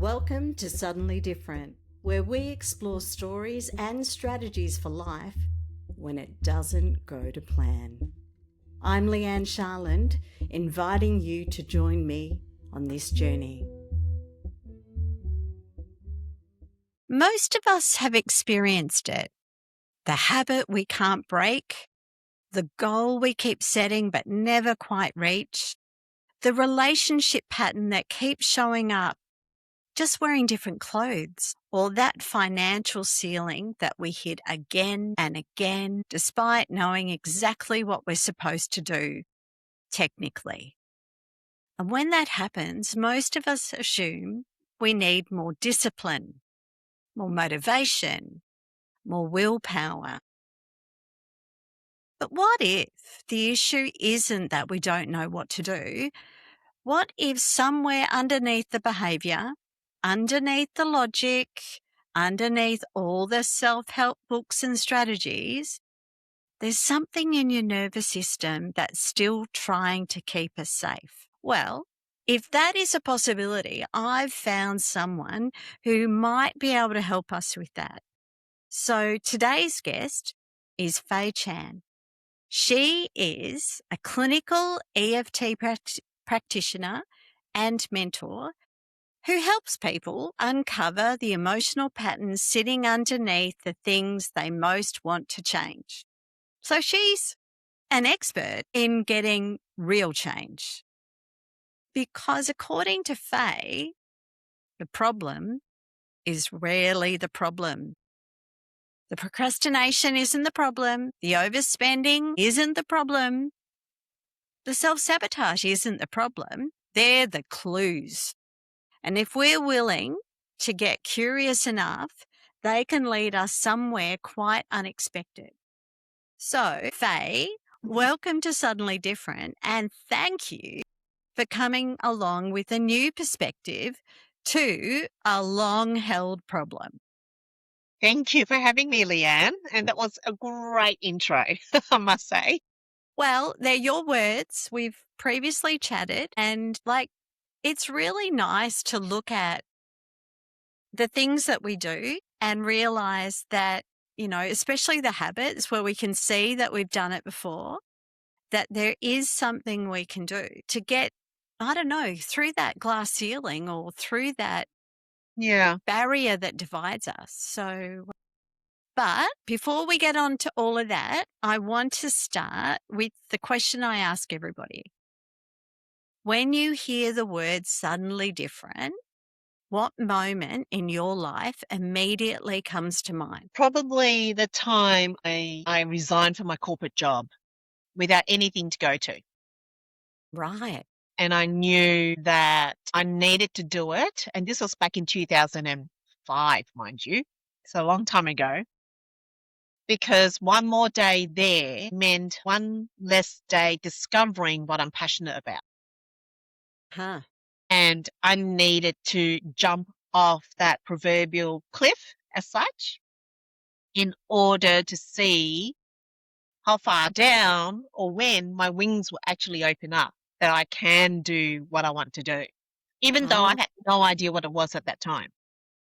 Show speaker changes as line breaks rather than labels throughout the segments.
Welcome to Suddenly Different, where we explore stories and strategies for life when it doesn't go to plan. I'm Leigh-Anne Sharland, inviting you to join me on this journey.
Most of us have experienced it. The habit we can't break, the goal we keep setting but never quite reach, the relationship pattern that keeps showing up just wearing different clothes, or that financial ceiling that we hit again and again despite knowing exactly what we're supposed to do, technically. And when that happens, most of us assume we need more discipline, more motivation, more willpower. But what if the issue isn't that we don't know what to do? What if somewhere underneath the behaviour, underneath the logic, underneath all the self-help books and strategies, there's something in your nervous system that's still trying to keep us safe? Well, if that is a possibility, I've found someone who might be able to help us with that. So today's guest is Fei Chan. She is a clinical EFT practitioner and mentor who helps people uncover the emotional patterns sitting underneath the things they most want to change. So she's an expert in getting real change. Because according to Fei, the problem is rarely the problem. The procrastination isn't the problem. The overspending isn't the problem. The self-sabotage isn't the problem. They're the clues. And if we're willing to get curious enough, they can lead us somewhere quite unexpected. So, Fei, welcome to Suddenly Different, and thank you for coming along with a new perspective to a long-held problem.
Thank you for having me, Leigh-Anne. And that was a great intro, I must say.
Well, they're your words. We've previously chatted, and it's really nice to look at the things that we do and realize that, especially the habits where we can see that we've done it before, that there is something we can do to get, through that glass ceiling or through that barrier that divides us. So, but before we get on to all of that, I want to start with the question I ask everybody. When you hear the word suddenly different, what moment in your life immediately comes to mind?
Probably the time I resigned from my corporate job without anything to go to.
Right.
And I knew that I needed to do it. And this was back in 2005, mind you. It's a long time ago. Because one more day there meant one less day discovering what I'm passionate about.
Huh.
And I needed to jump off that proverbial cliff as such in order to see how far down or when my wings will actually open up, that I can do what I want to do, even though I had no idea what it was at that time.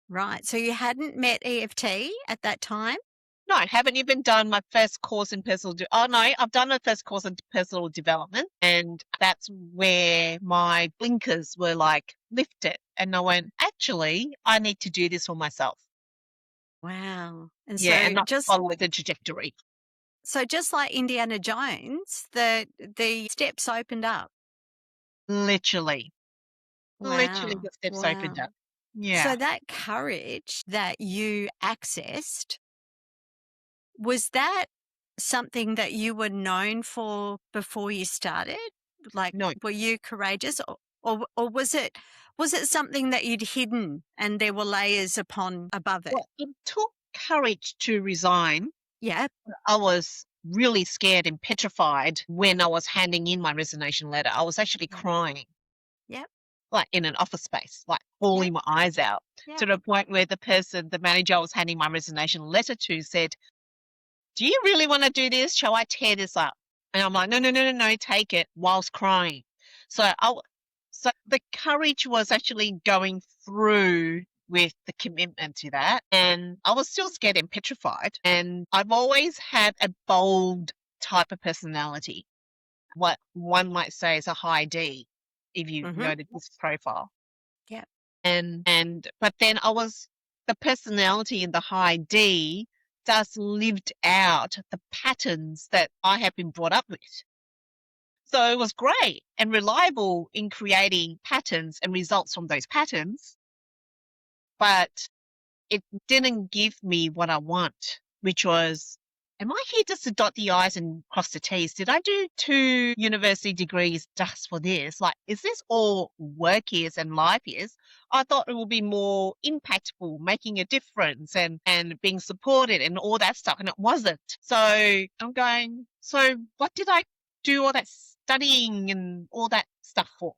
Right. So you hadn't met EFT at that time?
No, I haven't even done my first course in I've done my first course in personal development, and that's where my blinkers were lifted. And I went, actually, I need to do this for myself.
Wow. And
and not follow the trajectory.
So just like Indiana Jones, the steps opened up.
Literally.
Wow.
Literally the steps opened up. Yeah.
So that courage that you accessed, was that something that you were known for before you started?
No.
Were you courageous, or was it something that you'd hidden and there were layers above it?
Well, it took courage to resign.
Yeah.
I was really scared and petrified when I was handing in my resignation letter. I was actually crying.
Yep.
Like in an office space, bawling my eyes out, to the point where the manager I was handing my resignation letter to said, "Do you really want to do this? Shall I tear this up?" And I'm like, no, take it, whilst crying. So the courage was actually going through with the commitment to that. And I was still scared and petrified. And I've always had a bold type of personality, what one might say is a high D, if you noted this profile.
Yeah.
But then the personality in the high D just lived out the patterns that I have been brought up with. So it was great and reliable in creating patterns and results from those patterns, but it didn't give me what I want, which was, am I here just to dot the I's and cross the T's? Did I do 2 university degrees just for this? Like, is this all work is and life is? I thought it would be more impactful, making a difference and being supported and all that stuff, and it wasn't. So I'm going, so what did I do all that studying and all that stuff for?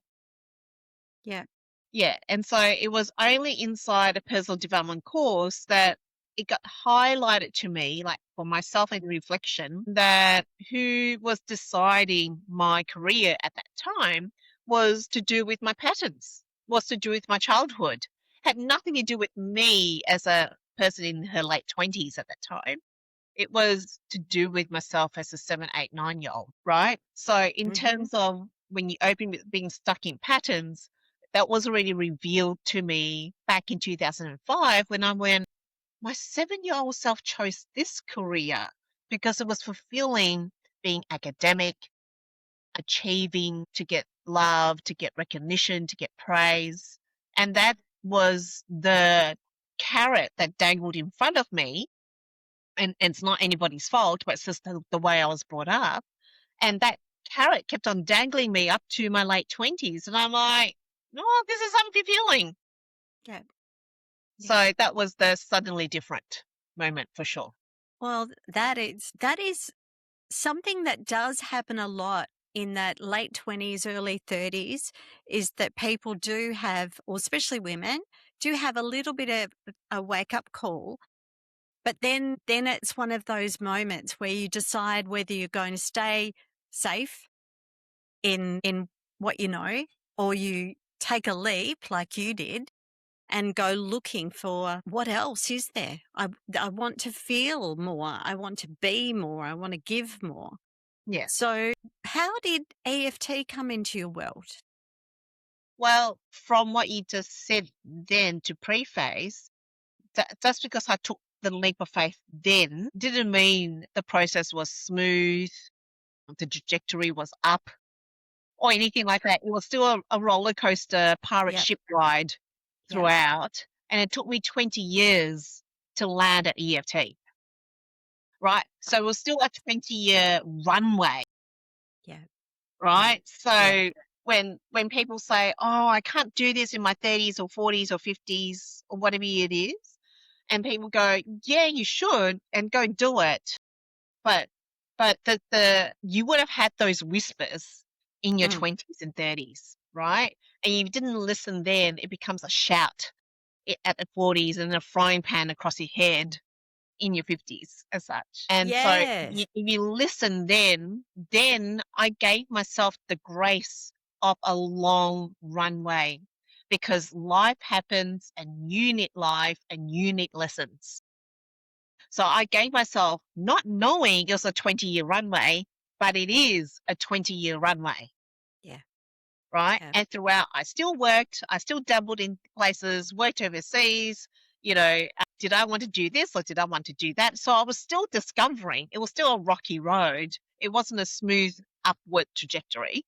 Yeah.
Yeah, and so it was only inside a personal development course that it got highlighted to me, like for myself in reflection, that who was deciding my career at that time was to do with my patterns, was to do with my childhood. Had nothing to do with me as a person in her late 20s at that time. It was to do with myself as a 7, 8, 9-year-old, right? So in terms of when you open with being stuck in patterns, that was already revealed to me back in 2005 when I went, my 7-year-old self chose this career because it was fulfilling, being academic, achieving, to get love, to get recognition, to get praise. And that was the carrot that dangled in front of me. And it's not anybody's fault, but it's just the way I was brought up. And that carrot kept on dangling me up to my late 20s. And I'm like, no, this is unfulfilling.
Yeah.
So that was the suddenly different moment for sure.
Well, that is something that does happen a lot in that late 20s, early 30s, is that people do have, or especially women, do have a little bit of a wake-up call. But then it's one of those moments where you decide whether you're going to stay safe in what you know, or you take a leap like you did and go looking for what else is there. I want to feel more. I want to be more. I want to give more.
Yeah.
So how did EFT come into your world?
Well, from what you just said then to preface, just because I took the leap of faith then didn't mean the process was smooth, the trajectory was up, or anything like that. It was still a roller coaster pirate ship ride throughout. And it took me 20 years to land at EFT. Right? So it was still a 20-year runway.
Yeah.
Right? So when people say, oh, I can't do this in my 30s or 40s or 50s or whatever it is, and people go, yeah, you should, and go do it. But the you would have had those whispers in your 20s and 30s, right? And you didn't listen then, it becomes a shout at the 40s and a frying pan across your head in your 50s as such. And so if you listen then I gave myself the grace of a long runway, because life happens and you need life and you need lessons. So I gave myself, not knowing it was a 20-year runway, but it is a 20-year runway.
Yeah.
Right.
Yeah.
And throughout, I still worked, I still dabbled in places, worked overseas, did I want to do this or did I want to do that? So I was still discovering. It was still a rocky road. It wasn't a smooth upward trajectory.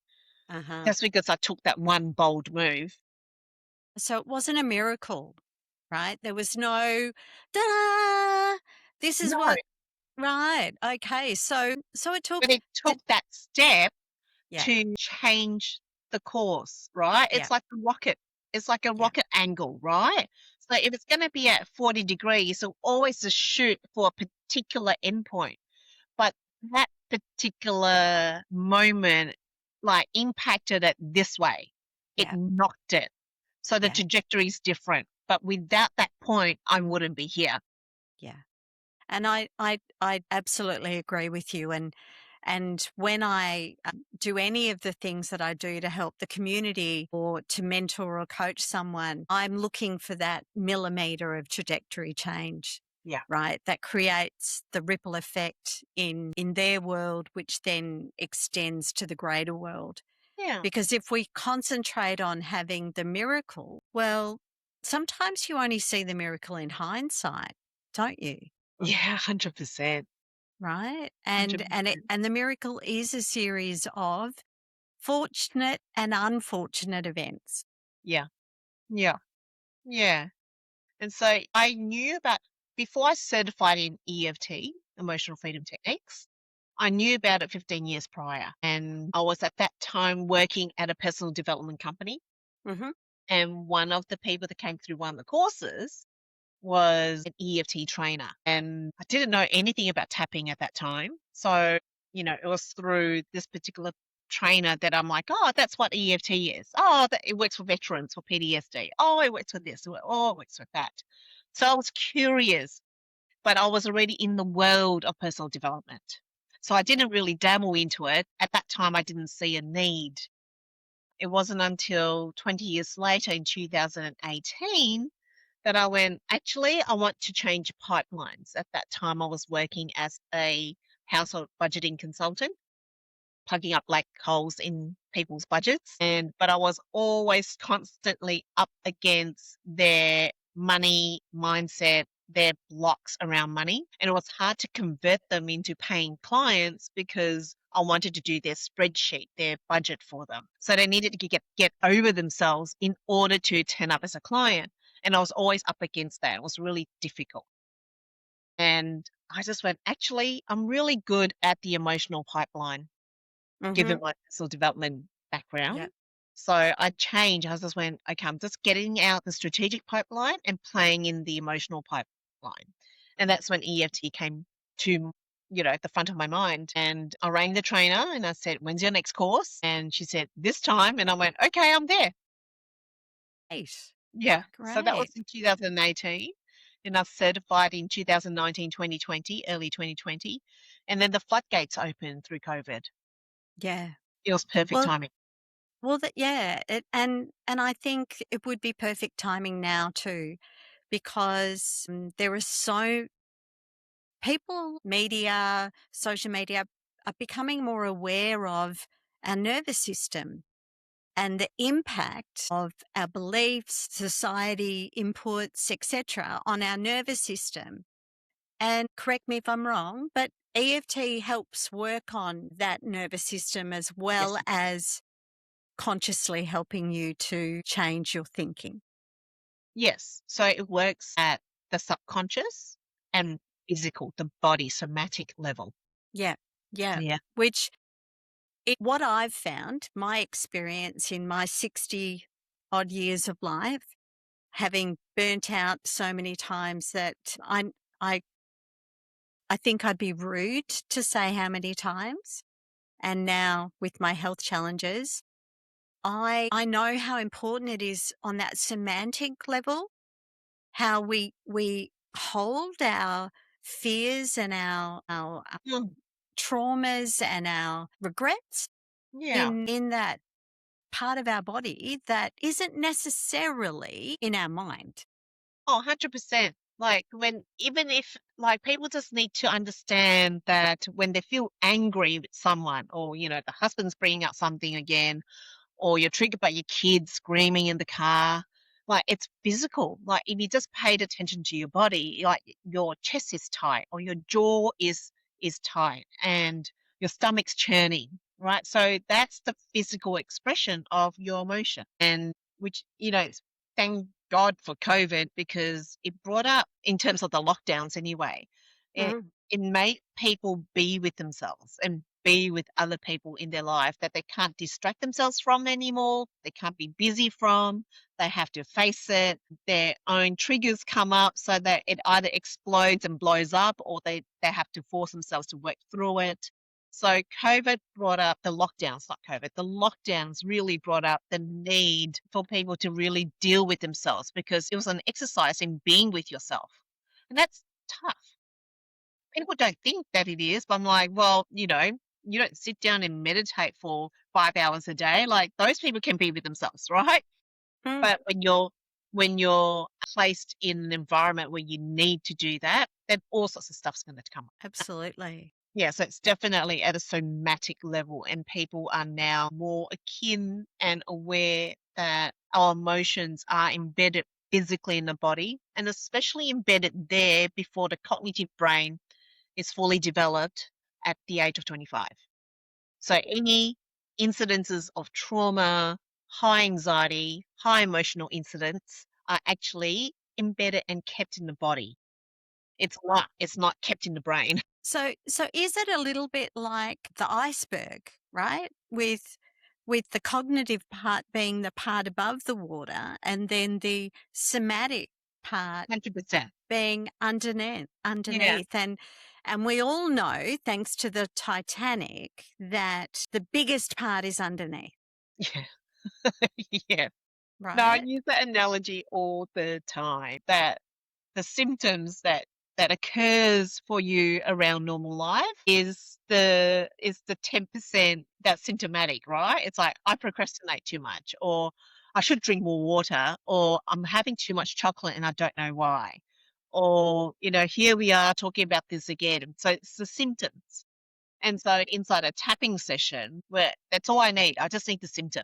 That's because I took that one bold move.
So it wasn't a miracle, right? There was no, da, this is what, right. Okay. So it took.
But it took that step to change the course, right? It's like a rocket. It's like a rocket angle, right? So if it's going to be at 40 degrees, so always just shoot for a particular endpoint. But that particular moment, like, impacted it this way. It knocked it. So the trajectory is different. But without that point, I wouldn't be here.
Yeah. And I absolutely agree with you. And And when I do any of the things that I do to help the community or to mentor or coach someone, I'm looking for that millimeter of trajectory change.
Yeah.
Right. That creates the ripple effect in their world, which then extends to the greater world.
Yeah.
Because if we concentrate on having the miracle, well, sometimes you only see the miracle in hindsight, don't you?
Yeah, 100%.
Right? And
100%.
the miracle is a series of fortunate and unfortunate events.
Yeah. Yeah. Yeah. And so I knew about, before I certified in EFT, emotional freedom techniques, I knew about it 15 years prior. And I was at that time working at a personal development company.
Mm-hmm.
And one of the people that came through one of the courses was an EFT trainer. And I didn't know anything about tapping at that time. So, it was through this particular trainer that I'm like, oh, that's what EFT is. Oh, it works for veterans for PTSD. Oh, it works for this. Oh, it works for that. So I was curious, but I was already in the world of personal development. So I didn't really dabble into it. At that time, I didn't see a need. It wasn't until 20 years later in 2018 that I went, actually, I want to change pipelines. At that time, I was working as a household budgeting consultant, plugging up like holes in people's budgets. But I was always constantly up against their money mindset, their blocks around money. And it was hard to convert them into paying clients because I wanted to do their spreadsheet, their budget for them. So they needed to get over themselves in order to turn up as a client. And I was always up against that. It was really difficult. And I just went, actually, I'm really good at the emotional pipeline,
Mm-hmm.
given my personal development background.
Yeah.
So I changed. I just went, okay, I'm just getting out the strategic pipeline and playing in the emotional pipeline. And that's when EFT came to, the front of my mind. And I rang the trainer and I said, when's your next course? And she said, this time. And I went, okay, I'm there.
Great.
Yeah. So that was
Great.
in 2018. And I certified in 2019, 2020, early 2020. And then the floodgates opened through COVID.
Yeah.
It was perfect
Well,
timing.
and I think it would be perfect timing now too, because there are so people, media, social media are becoming more aware of our nervous system and the impact of our beliefs, society inputs, etc., on our nervous system. And correct me if I'm wrong, but EFT helps work on that nervous system as well
Yes.
as consciously helping you to change your thinking.
Yes. So it works at the subconscious and physical, the body, somatic level.
Yeah, yeah.
Yeah.
Which what I've found, my experience in my 60 odd years of life, having burnt out so many times that I think I'd be rude to say how many times. And now with my health challenges, I know how important it is on that semantic level, how we hold our fears and our
Mm,
traumas and our regrets
yeah.
in that part of our body that isn't necessarily in our mind.
Oh, 100%. Like even if like people just need to understand that when they feel angry with someone or, the husband's bringing up something again, or you're triggered by your kids screaming in the car. Like it's physical. Like if you just paid attention to your body, like your chest is tight or your jaw is tight and your stomach's churning, right? So that's the physical expression of your emotion. And which, thank God for COVID because it brought up in terms of the lockdowns anyway. It
Mm,
it made people be with themselves and be with other people in their life that they can't distract themselves from anymore. They can't be busy from. They have to face it. Their own triggers come up so that it either explodes and blows up or they have to force themselves to work through it. So COVID brought up the lockdowns, not COVID. The lockdowns really brought up the need for people to really deal with themselves because it was an exercise in being with yourself. And that's tough. People don't think that it is, but I'm like, well, you don't sit down and meditate for 5 hours a day. Like, those people can be with themselves, right?
Mm,
But when you're placed in an environment where you need to do that, then all sorts of stuff's going to come up.
absolutely.
Yeah, so it's definitely at a somatic level, and people are now more akin and aware that our emotions are embedded physically in the body, and especially embedded there before the cognitive brain is fully developed at the age of 25. So any incidences of trauma, high anxiety, high emotional incidents are actually embedded and kept in the body. It's not kept in the brain.
So is it a little bit like the iceberg, right? With the cognitive part being the part above the water, and then the somatic part
100%.
being underneath
Yeah.
and we all know, thanks to the Titanic, that the biggest part is underneath,
Yeah. Yeah. No, I
right?
use that analogy all the time, that the symptoms that occurs for you around normal life is the 10% that's symptomatic, right? It's like, I procrastinate too much, or I should drink more water, or I'm having too much chocolate and I don't know why. Or, here we are talking about this again. So it's the symptoms. And so inside a tapping session, where that's all I need, I just need the symptom.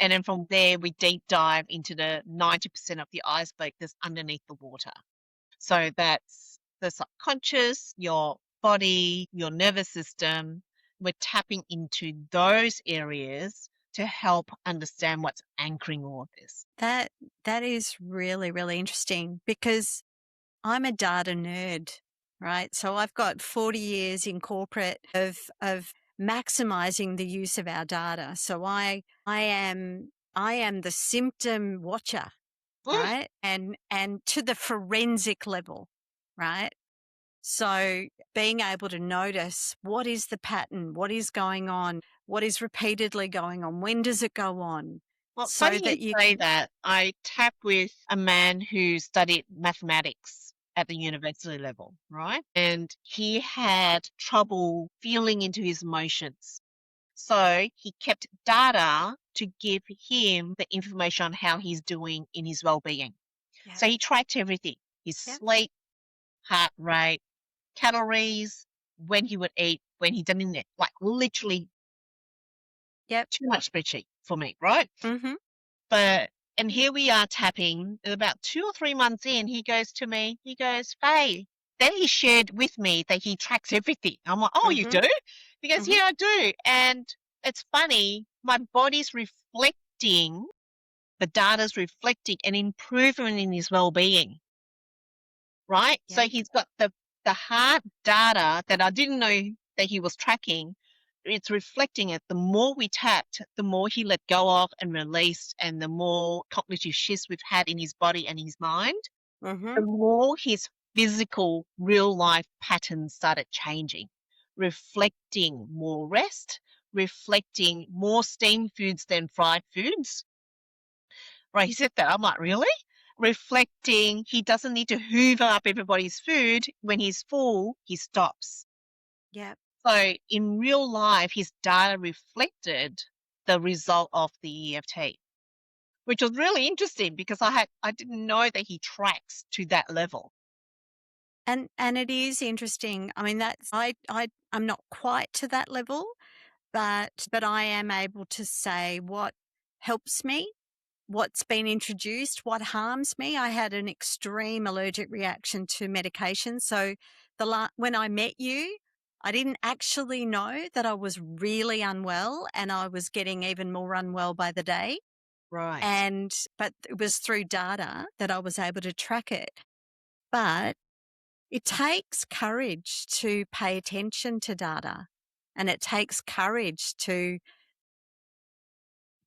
And then from there, we deep dive into the 90% of the iceberg that's underneath the water. So that's the subconscious, your body, your nervous system. We're tapping into those areas to help understand what's anchoring all of this.
That is really, really interesting, because I'm a data nerd, right? So I've got 40 years in corporate of maximizing the use of our data. So I am the symptom watcher,
Mm,
right? And to the forensic level, right? So being able to notice what is the pattern, what is going on, what is repeatedly going on, when does it go on,
Well,
so
funny you
that you
say
can,
that. I tap with a man who studied mathematics at the university level, right? And he had trouble feeling into his emotions. So he kept data to give him the information on how he's doing in his well-being.
yeah,
So he tracked everything: his
yeah,
sleep, heart rate, calories, when he would eat, when he didn't eat. Like, literally
yep,
too much spreadsheet for me, right?
mm-hmm,
And here we are tapping, and about 2 or 3 months in, he goes to me, he goes, Faye. Then he shared with me that he tracks everything. I'm like, oh, you
mm-hmm,
do? He goes,
mm-hmm,
yeah, I do. And it's funny, my body's reflecting, the data's reflecting an improvement in his well-being, right? So
yeah,
he's got the hard data that I didn't know that he was tracking. It's reflecting it. The more we tapped, the more he let go of and released, and the more cognitive shifts we've had in his body and his mind,
mm-hmm,
the more his physical, real life patterns started changing, reflecting more rest, reflecting more steamed foods than fried foods. Right, he said that. I'm like, really? Reflecting, he doesn't need to hoover up everybody's food. When he's full, he stops.
yep.
So in real life, his data reflected the result of the EFT, which was really interesting because I didn't know that he tracks to that level.
And it is interesting. I mean, that's I'm not quite to that level, but I am able to say what helps me, what's been introduced, what harms me. I had an extreme allergic reaction to medication. So when I met you, I didn't actually know that I was really unwell, and I was getting even more unwell by the day.
Right.
But it was through data that I was able to track it. But it takes courage to pay attention to data, and it takes courage to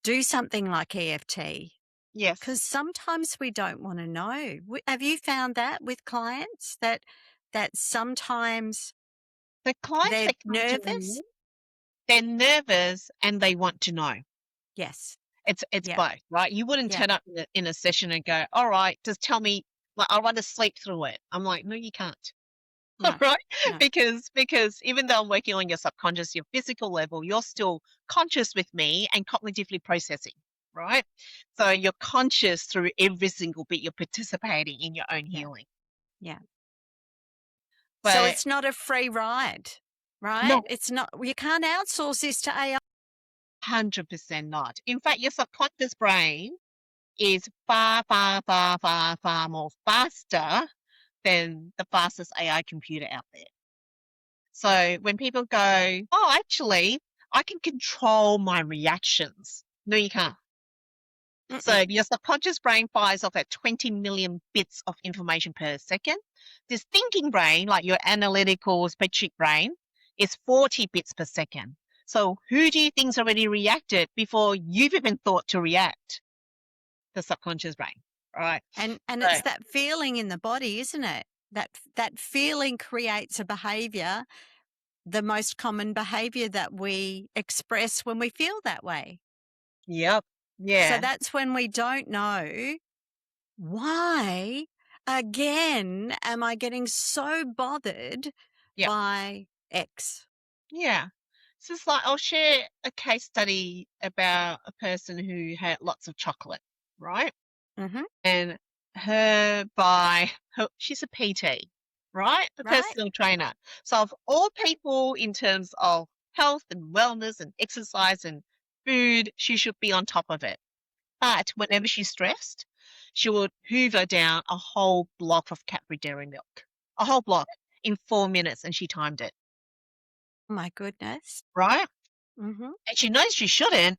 do something like EFT,
Yes.
because sometimes we don't want to know. Have you found that with clients that sometimes
The clients
they're
that come to
nervous?
me, they're nervous and they want to know.
Yes.
It's
Yep.
both, right? You wouldn't
Yep.
turn up in a session and go, all right, just tell me, like, I want to sleep through it. I'm like, no, you can't.
No.
right?
No.
Because even though I'm working on your subconscious, your physical level, you're still conscious with me and cognitively processing, right? So you're conscious through every single bit. You're participating in your own
Yeah.
healing.
Yeah. So
But
it's not a free ride, right?
no,
It's not. You can't outsource this to AI.
100% not. In fact, your subconscious brain is far, far, far, far, far more faster than the fastest AI computer out there. So when people go, oh, actually, I can control my reactions. No, you can't. So your subconscious brain fires off at 20 million bits of information per second. This thinking brain, like your analytical spreadsheet brain, is 40 bits per second. So who do you think's already reacted before you've even thought to react? The subconscious brain, right?
And
So,
it's that feeling in the body, isn't it? That feeling creates a behavior, the most common behavior that we express when we feel that way.
yep,
So
yeah,
that's when we don't know why again am I getting so bothered
yep,
by X.
yeah. So it's like I'll share a case study about a person who had lots of chocolate, right?
Mm-hmm.
And she's a PT, right? A
Right?
personal trainer. So of all people in terms of health and wellness and exercise and food, she should be on top of it. But whenever she's stressed, she would hoover down a whole block of Cadbury Dairy Milk, a whole block in 4 minutes, and she timed it,
My goodness.
right?
Mm-hmm.
And she knows she shouldn't,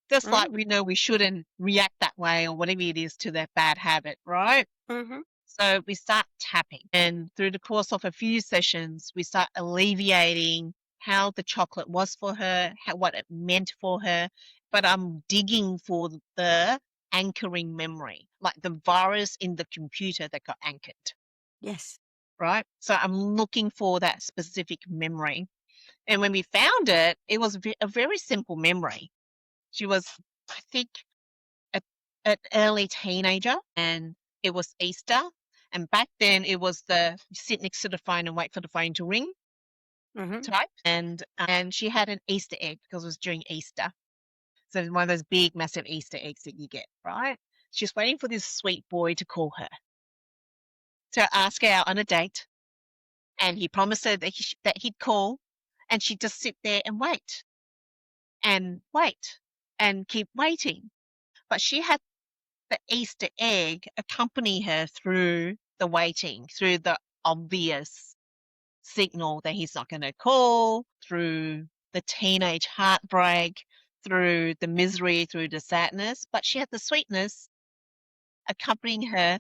just like
Mm.
we know we shouldn't react that way or whatever it is to that bad habit, right?
Mm-hmm.
So we start tapping, and through the course of a few sessions, we start alleviating how the chocolate was for her, what it meant for her. But I'm digging for the anchoring memory, like the virus in the computer that got anchored,
Yes.
right? So I'm looking for that specific memory. And when we found it, it was a very simple memory. She was, I think, an early teenager, and it was Easter. And back then, it was the sit next to the phone and wait for the phone to ring
Mm-hmm.
type. And she had an Easter egg because it was during Easter. So it's one of those big, massive Easter eggs that you get, right? She's waiting for this sweet boy to call her to ask her out on a date. And he promised her that he'd call, and she'd just sit there and wait and keep waiting. But she had the Easter egg accompany her through the waiting, through the obvious signal that he's not going to call, through the teenage heartbreak, through the misery, through the sadness. But she had the sweetness accompanying her,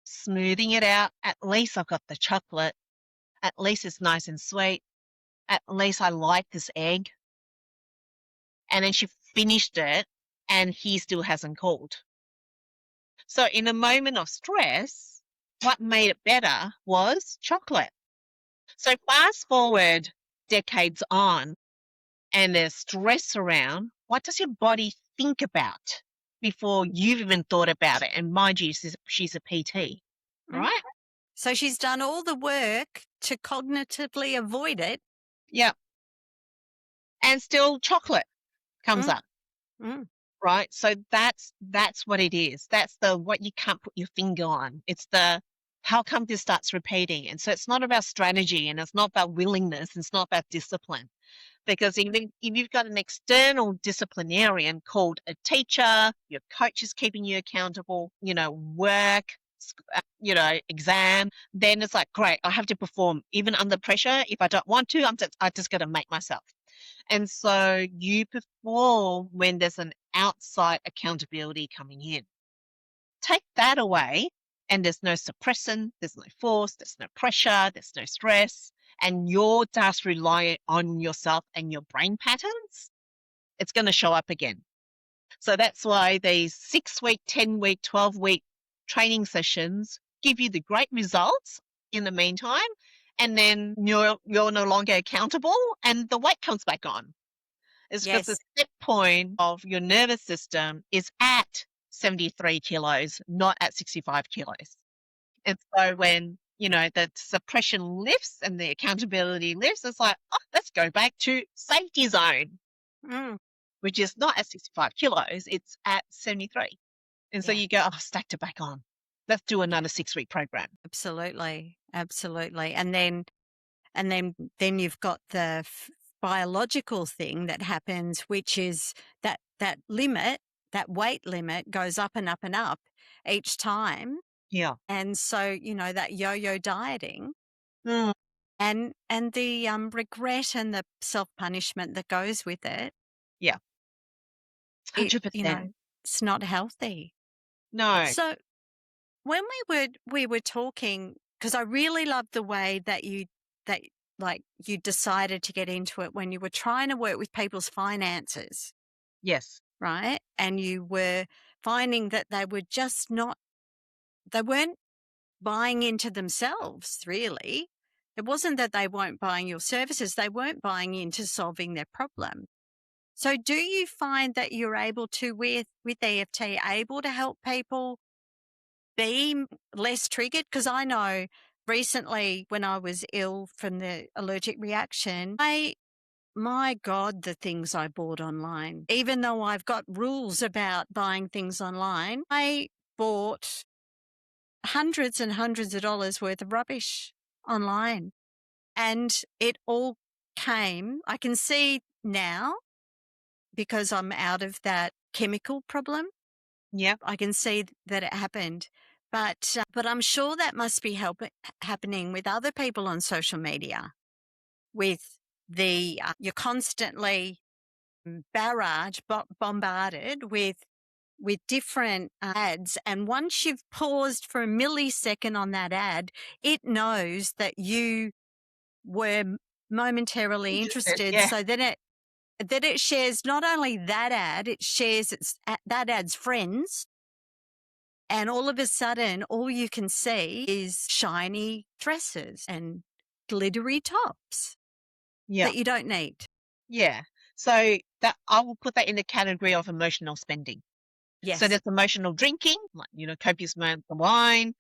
smoothing it out. At least I've got the chocolate. At least it's nice and sweet. At least I like this egg. And then she finished it, and he still hasn't called. So in a moment of stress, what made it better was chocolate. So fast forward decades on, and there's stress around, what does your body think about before you've even thought about it? And mind you, she's a PT, right?
So she's done all the work to cognitively avoid it.
Yeah. And still chocolate comes
Mm.
up,
Mm.
right? So that's what it is. That's the what you can't put your finger on. It's the how come this starts repeating? And so it's not about strategy, and it's not about willingness, and it's not about discipline. Because even if you've got an external disciplinarian called a teacher, your coach is keeping you accountable, work, exam, then it's like, great, I have to perform even under pressure. If I don't want to, I just got to make myself. And so you perform when there's an outside accountability coming in. Take that away, and there's no suppressant, there's no force, there's no pressure, there's no stress, and you're just relying on yourself and your brain patterns, it's going to show up again. So that's why these 6-week, 10-week, 12-week training sessions give you the great results in the meantime, and then you're no longer accountable, and the weight comes back on. It's because the set point of your nervous system is at 73 kilos, not at 65 kilos. And so when the suppression lifts and the accountability lifts. It's like, oh, let's go back to safety zone, which is not at 65 kilos, it's at 73. And so you go, oh, stacked it back on. Let's do another 6-week program.
Absolutely. And then you've got the biological thing that happens, which is that limit, that weight limit goes up and up and up each time.
Yeah.
And so, that yo-yo dieting
Mm.
and the regret and the self-punishment that goes with it.
Yeah. 100%.
It's not healthy.
No.
So when we were talking, because I really loved the way that you decided to get into it when you were trying to work with people's finances,
Yes.
right? And you were finding that they weren't buying into themselves, really. It wasn't that they weren't buying your services, they weren't buying into solving their problem. So do you find that you're able to, with EFT, able to help people be less triggered? Because I know recently when I was ill from the allergic reaction, my God, the things I bought online, even though I've got rules about buying things online, I bought hundreds and hundreds of dollars worth of rubbish online. And it all came, I can see now, because I'm out of that chemical problem.
Yep.
I can see that it happened. But I'm sure that must be happening with other people on social media, with you're constantly bombarded with different ads. And once you've paused for a millisecond on that ad, it knows that you were momentarily interested.
Yeah.
So then it shares not only that ad, it shares that ad's friends. And all of a sudden, all you can see is shiny dresses and glittery tops that you don't need.
Yeah. So that I will put that in the category of emotional spending.
Yes.
So there's emotional drinking, like, copious amounts of wine,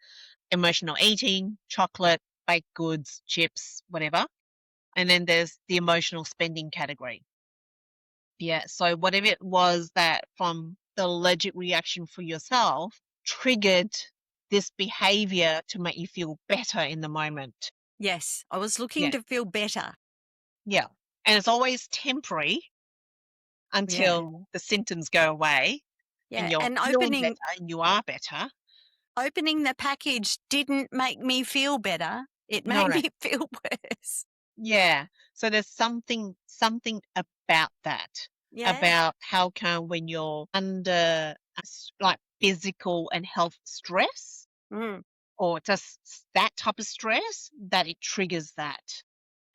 emotional eating, chocolate, baked goods, chips, whatever. And then there's the emotional spending category. Yeah. So whatever it was that from the allergic reaction for yourself triggered this behavior to make you feel better in the moment.
Yes. I was looking to feel better.
Yeah. And it's always temporary until the symptoms go away and you're feeling better and you are better.
Opening the package didn't make me feel better. It made me feel worse.
Yeah. So there's something about that.
Yeah.
About how come when you're under like physical and health stress or just that type of stress that it triggers that.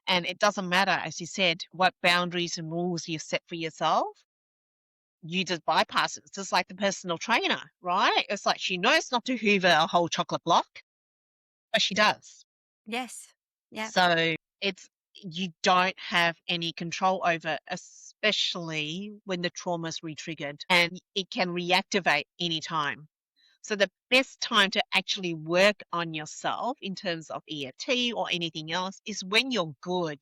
And it doesn't matter, as you said, what boundaries and rules you set for yourself. You just bypass it. It's just like the personal trainer, right? It's like she knows not to hoover a whole chocolate block, but she does.
Yes. Yeah.
So you don't have any control over, especially when the trauma's re-triggered, and it can reactivate anytime. So the best time to actually work on yourself in terms of EFT or anything else is when you're good.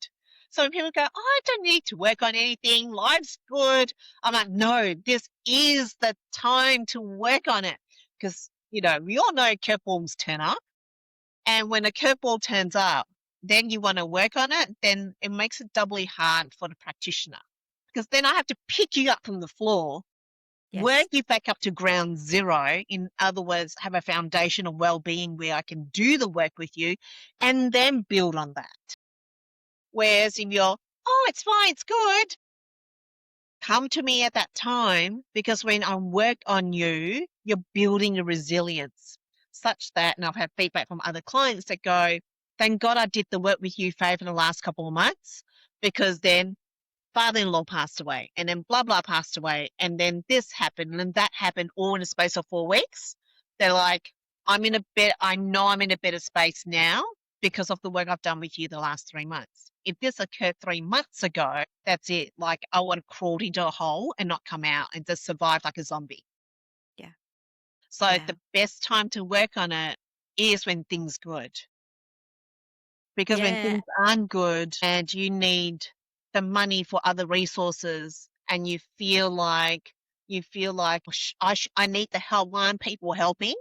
So when people go, oh, I don't need to work on anything, life's good. I'm like, no, this is the time to work on it. Because, we all know curveballs turn up. And when a curveball turns up, then you want to work on it, then it makes it doubly hard for the practitioner. Because then I have to pick you up from the floor, work you back up to ground zero. In other words, have a foundation of well-being where I can do the work with you and then build on that. Whereas if you're, oh, it's fine, it's good, come to me at that time, because when I work on you, you're building a resilience such that, and I've had feedback from other clients that go, thank God I did the work with you, Faye, for the last couple of months, because then father-in-law passed away, and then blah, blah passed away, and then this happened, and then that happened all in a space of 4 weeks. They're like, I know I'm in a better space now because of the work I've done with you the last 3 months. If this occurred 3 months ago, that's it. Like, I would have crawled into a hole and not come out and just survive like a zombie.
Yeah.
So the best time to work on it is when things good. Because when
Yeah.
things aren't good and you need the money for other resources and you feel like "Oh, I need the help. Why aren't people helping?"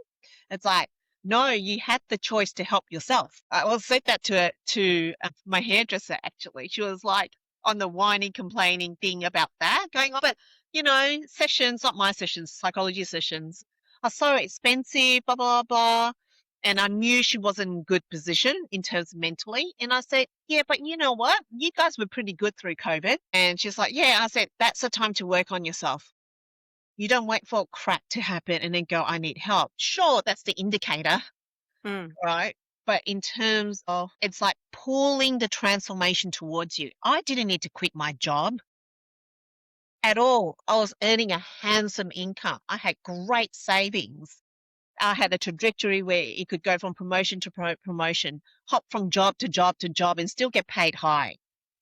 It's like, no, you had the choice to help yourself. I was said that to my hairdresser actually. She was like on the whining, complaining thing about that going on. But sessions, not my sessions, psychology sessions, are so expensive, blah blah blah. And I knew she wasn't in good position in terms of mentally. And I said, yeah, but you know what? You guys were pretty good through COVID. And she's like, yeah. I said, that's the time to work on yourself. You don't wait for crap to happen and then go, I need help. Sure, that's the indicator,
Mm.
right? But in terms of, it's like pulling the transformation towards you. I didn't need to quit my job at all. I was earning a handsome income. I had great savings. I had a trajectory where it could go from promotion to promotion, hop from job to job to job and still get paid high,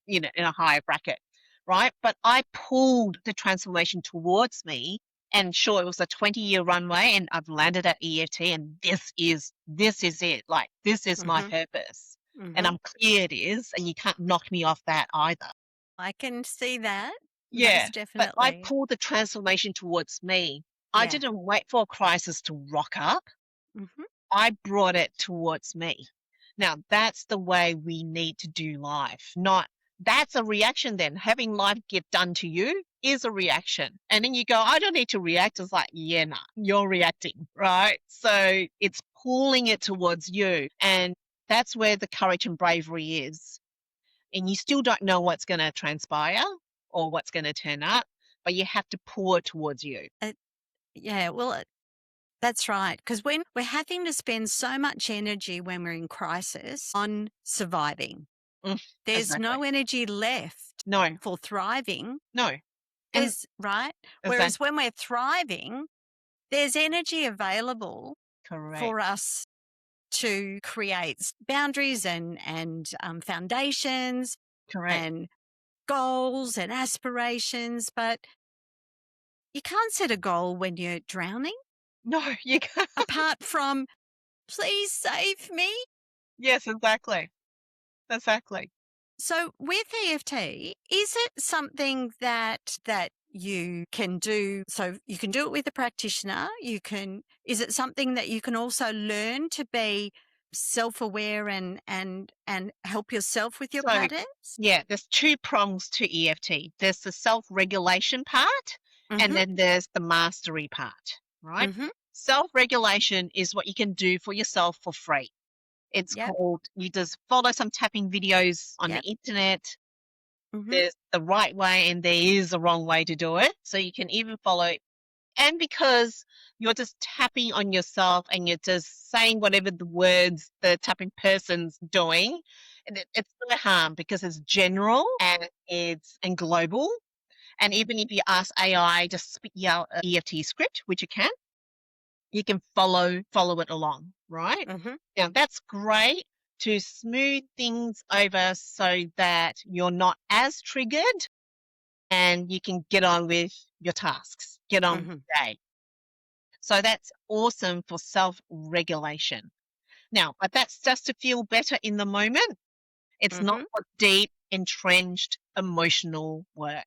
in a higher bracket, right? But I pulled the transformation towards me, and sure, it was a 20-year runway and I've landed at EFT, and this is it. Like, this is my
Mhm.
purpose. And
Mhm.
I'm clear it is, and you can't knock me off that either.
I can see that.
Yeah,
Most
but I
definitely.
pulled the transformation towards me. I
Yeah.
didn't wait for a crisis to rock up.
Mhm.
I brought it towards me. Now, that's the way we need to do life. Not that's a reaction then. Having life get done to you is a reaction. And then you go, I don't need to react. It's like, yeah, nah, you're reacting, right? So it's pulling it towards you. And that's where the courage and bravery is. And you still don't know what's going to transpire or what's going to turn up, but you have to pull it towards you.
Yeah. Well, that's right. Because when we're having to spend so much energy when we're in crisis on surviving,
Mm,
there's
exactly.
no energy left
No,
for thriving.
no. And
There's right. Whereas
exactly.
when we're thriving, there's energy available
Correct.
for us to create boundaries and foundations
Correct.
and goals and aspirations. But you can't set a goal when you're drowning.
No, you can't.
Apart from, please save me.
Yes, exactly. Exactly.
So with EFT, is it something that you can do? So you can do it with a practitioner. Is it something that you can also learn to be self-aware and help yourself with your
So,
patterns?
yeah, there's two prongs to EFT. There's the self-regulation part, and
Mm-hmm.
then there's the mastery part, right?
Mm-hmm.
Self-regulation is what you can do for yourself for free. It's
Yep.
called, you just follow some tapping videos on the
Yep.
internet.
Mm-hmm.
There's the right way and there is a wrong way to do it. So you can even follow. And because you're just tapping on yourself and you're just saying whatever the words the tapping person's doing, and it's no harm because it's general and it's global. And even if you ask AI, just spit out an EFT script, which you can follow it along, right?
Mm-hmm.
Now that's great to smooth things over so that you're not as triggered and you can get on with your tasks, get on with
Mm-hmm.
the day. So that's awesome for self-regulation. Now, but that's just to feel better in the moment. It's not
Mm-hmm.
for deep, entrenched emotional work.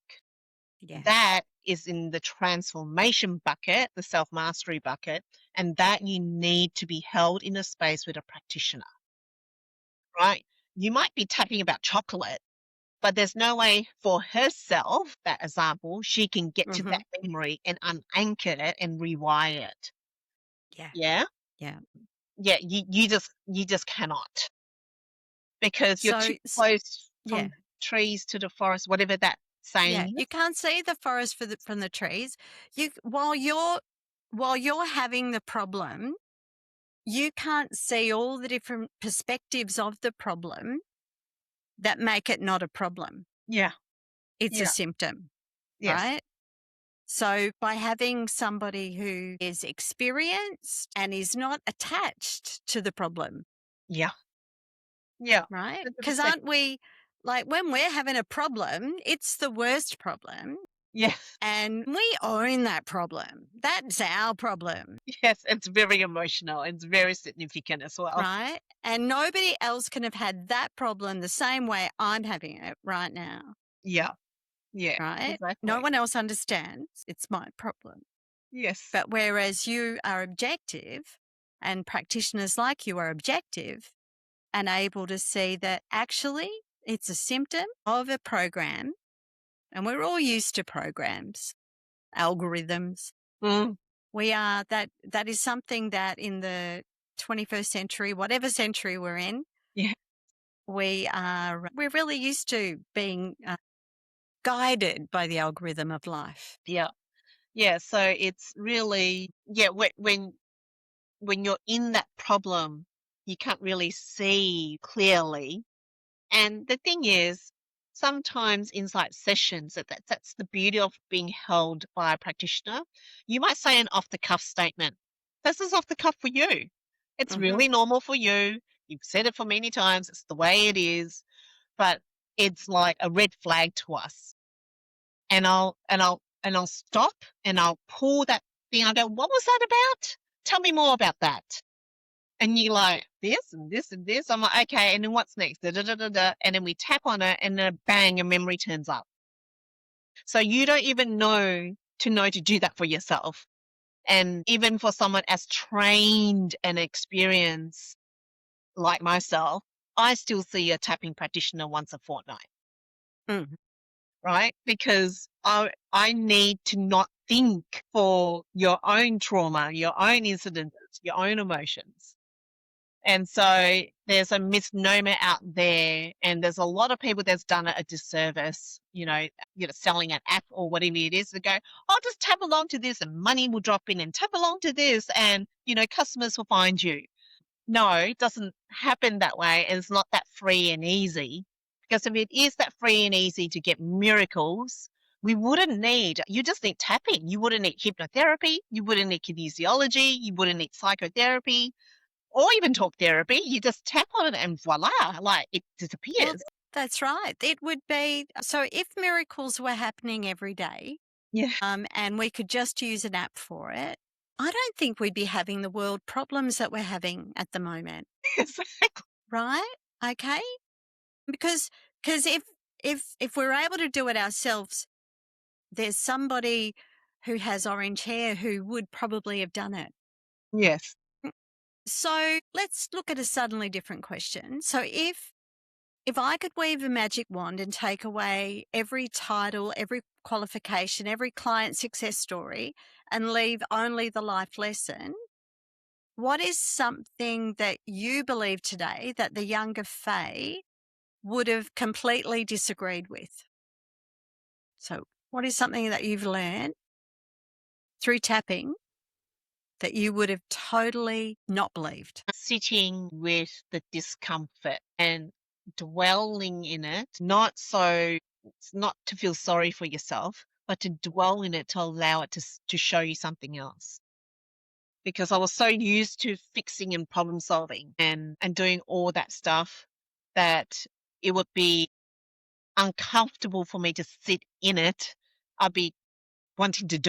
Yeah.
That is in the transformation bucket, the self-mastery bucket, and that you need to be held in a space with a practitioner, right? You might be tapping about chocolate, but there's no way for herself, that example, she can get to
Mm-hmm.
that memory and unanchor it and rewire it.
Yeah.
Yeah?
Yeah.
Yeah, you just cannot because you're
So
too close from
yeah.
the trees to the forest, whatever that
Yeah,
saying
you
is.
can't see the forest from the trees. You while you're having the problem, you can't see all the different perspectives of the problem that make it not a problem.
Yeah,
It's a
yeah,
symptom,
yes,
right? So by having somebody who is experienced and is not attached to the problem,
yeah, yeah,
right? Because
100%.
aren't we like when we're having a problem, it's the worst problem.
Yes.
And we own that problem. That's our problem,
Yes. It's very emotional. It's very significant as well.
right? And nobody else can have had that problem the same way I'm having it right now,
Yeah. Yeah.
right? No
Exactly.
one else understands. It's my problem.
Yes.
But whereas you are objective and practitioners like you are objective and able to see that actually it's a symptom of a program, and we're all used to programs, algorithms.
Mm.
We are that is something that in the 21st century, whatever century we're in,
Yeah.
we're really used to being guided by the algorithm of life.
Yeah. Yeah. So it's really, yeah, when you're in that problem, you can't really see clearly. And the thing is, sometimes inside sessions, that's the beauty of being held by a practitioner. You might say an off the cuff statement. This is off the cuff for you. It's
Mhm.
really normal for you. You've said it for many times. It's the way it is, but it's like a red flag to us. And I'll stop and I'll pull that thing. I go, what was that about? Tell me more about that. And you're like, this and this and this. I'm like, okay, and then what's next? Da, da, da, da, da. And then we tap on it and then bang, a memory turns up. So you don't even know to do that for yourself. And even for someone as trained and experienced like myself, I still see a tapping practitioner once a fortnight,
Mm.
right? Because I need to not think for your own trauma, your own incidents, your own emotions. And so there's a misnomer out there, and there's a lot of people that's done it a disservice, selling an app or whatever it is. They go, "I'll just tap along to this and money will drop in, and tap along to this and, customers will find you." No, it doesn't happen that way. And it's not that free and easy, because if it is that free and easy to get miracles, you just need tapping. You wouldn't need hypnotherapy. You wouldn't need kinesiology. You wouldn't need psychotherapy or even talk therapy. You just tap on it and voila, like it
Well,
disappears.
that's right. It would be so if miracles were happening every day,
Yeah.
and we could just use an app for it, I don't think we'd be having the world problems that we're having at the moment,
Exactly.
right? Okay, because if we're able to do it ourselves, there's somebody who has orange hair who would probably have done it.
Yes.
So let's look at a suddenly different question. So if I could wave a magic wand and take away every title, every qualification, every client success story and leave only the life lesson, what is something that you believe today that the younger Faye would have completely disagreed with? So what is something that you've learned through tapping that you would have totally not believed?
Sitting with the discomfort and dwelling in it, it's not to feel sorry for yourself, but to dwell in it, to allow it to show you something else. Because I was so used to fixing and problem solving and doing all that stuff that it would be uncomfortable for me to sit in it. I'd be wanting to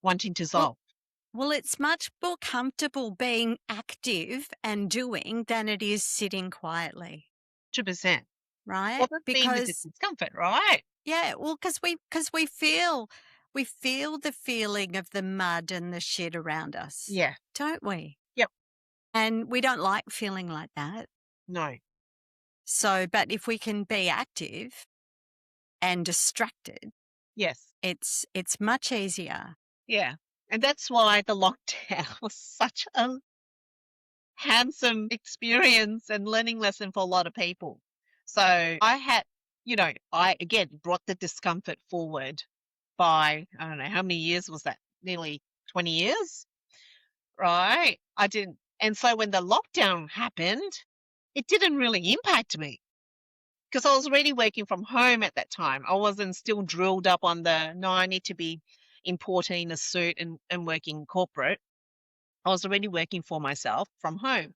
Well,
solve.
well, it's much more comfortable being active and doing than it is sitting quietly,
100%.
right?
Well, that's being the
Because
discomfort, right?
yeah, well, because we feel the feeling of the mud and the shit around us,
Yeah.
don't we?
Yep.
And we don't like feeling like that.
No.
So, but if we can be active and distracted,
Yes.
it's much easier.
Yeah. And that's why the lockdown was such a handsome experience and learning lesson for a lot of people. So I had, I again brought the discomfort forward by, I don't know, how many years was that? Nearly 20 years, right? I didn't. And so when the lockdown happened, it didn't really impact me because I was already working from home at that time. I wasn't still drilled up on no, I need to be important in a suit and working corporate. I was already working for myself from home.